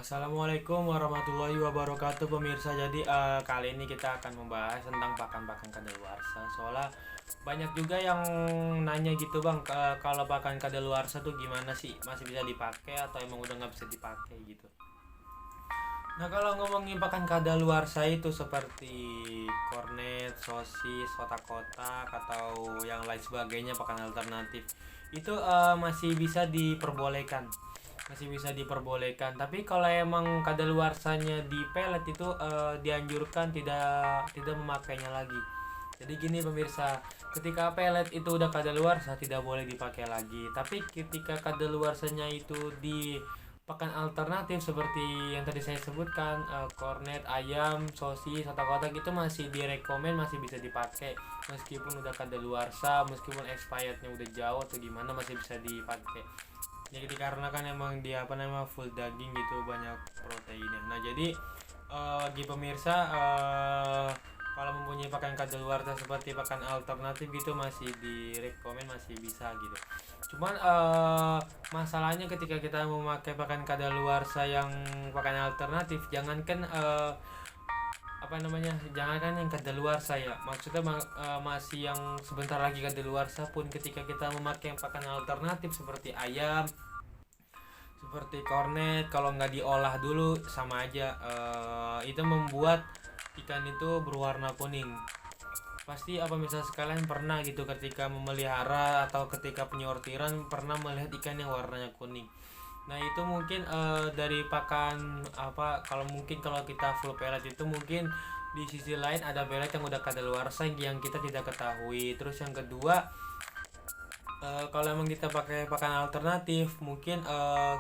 Assalamualaikum warahmatullahi wabarakatuh pemirsa. Jadi kali ini kita akan membahas tentang pakan-pakan kadaluarsa. Soalnya banyak juga yang nanya gitu bang, kalau pakan kadaluarsa tuh gimana sih? Masih bisa dipakai atau emang udah nggak bisa dipakai gitu? Nah kalau ngomongin pakan kadaluarsa itu seperti kornet, sosis, kotak-kotak atau yang lain sebagainya pakan alternatif itu masih bisa diperbolehkan, tapi kalau emang kadaluarsanya di pelet itu dianjurkan tidak tidak memakainya lagi. Jadi gini pemirsa, ketika pelet itu udah kadaluarsa tidak boleh dipakai lagi, tapi ketika kadaluarsanya itu di pakan alternatif seperti yang tadi saya sebutkan, kornet, ayam, sosis, atau kotak itu masih direkomend, masih bisa dipakai meskipun udah kadaluarsa, meskipun expirednya udah jauh atau gimana masih bisa dipakai. Jadi dikarenakan emang dia apa namanya full daging gitu, banyak proteinnya. Nah jadi bagi pemirsa, kalau mempunyai pakan kadaluarsa seperti pakan alternatif gitu masih direkomend, masih bisa gitu. Cuman masalahnya ketika kita memakai pakan kadaluarsa yang pakan alternatif, jangankan apa namanya, jangankan yang kadaluarsa ya, maksudnya masih yang sebentar lagi kadaluarsa pun, ketika kita memakai pakan alternatif seperti ayam, seperti kornet, kalau nggak diolah dulu sama aja itu membuat ikan itu berwarna kuning. Pasti apa misal sekalian pernah gitu ketika memelihara atau ketika penyortiran pernah melihat ikan yang warnanya kuning. Nah itu mungkin dari pakan apa, kalau mungkin kalau kita full pellet itu mungkin di sisi lain ada pellet yang udah kadaluarsa yang kita tidak ketahui. Terus yang kedua, kalau emang kita pakai pakan alternatif mungkin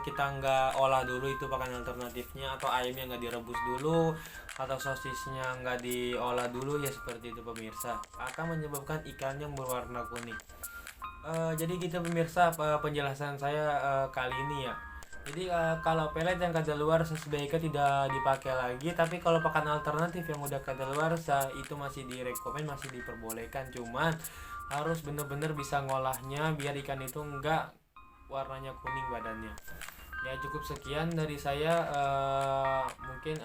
kita nggak olah dulu itu pakan alternatifnya, atau ayamnya nggak direbus dulu, atau sosisnya nggak diolah dulu, ya seperti itu pemirsa, akan menyebabkan ikan yang berwarna kuning. Jadi gitu pemirsa, penjelasan saya kali ini ya. Jadi kalau pelet yang kadaluarsa sebaiknya tidak dipakai lagi, tapi kalau pakan alternatif yang udah kadaluarsa itu masih direkomend, masih diperbolehkan. Cuman harus bener-bener bisa ngolahnya biar ikan itu enggak warnanya kuning badannya. Ya cukup sekian dari saya. Mungkin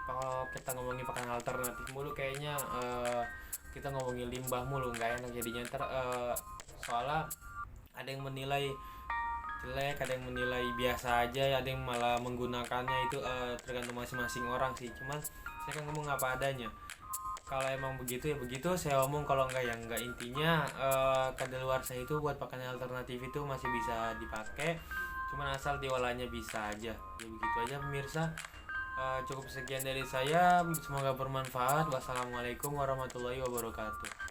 kalau kita ngomongin pakan alternatif mulu kayaknya kita ngomongin limbah mulu, nggak enak jadinya ntar, soalnya ada yang menilai jelek, ada yang menilai biasa aja, ada yang malah menggunakannya. Itu tergantung masing-masing orang sih. Cuman saya kan ngomong apa adanya. Kalau emang begitu ya begitu saya omong, kalau enggak ya enggak. Intinya kadaluarsa itu buat pakan alternatif itu masih bisa dipakai, cuman asal diolahnya bisa aja. Ya begitu aja pemirsa. Cukup sekian dari saya, semoga bermanfaat. Wassalamualaikum warahmatullahi wabarakatuh.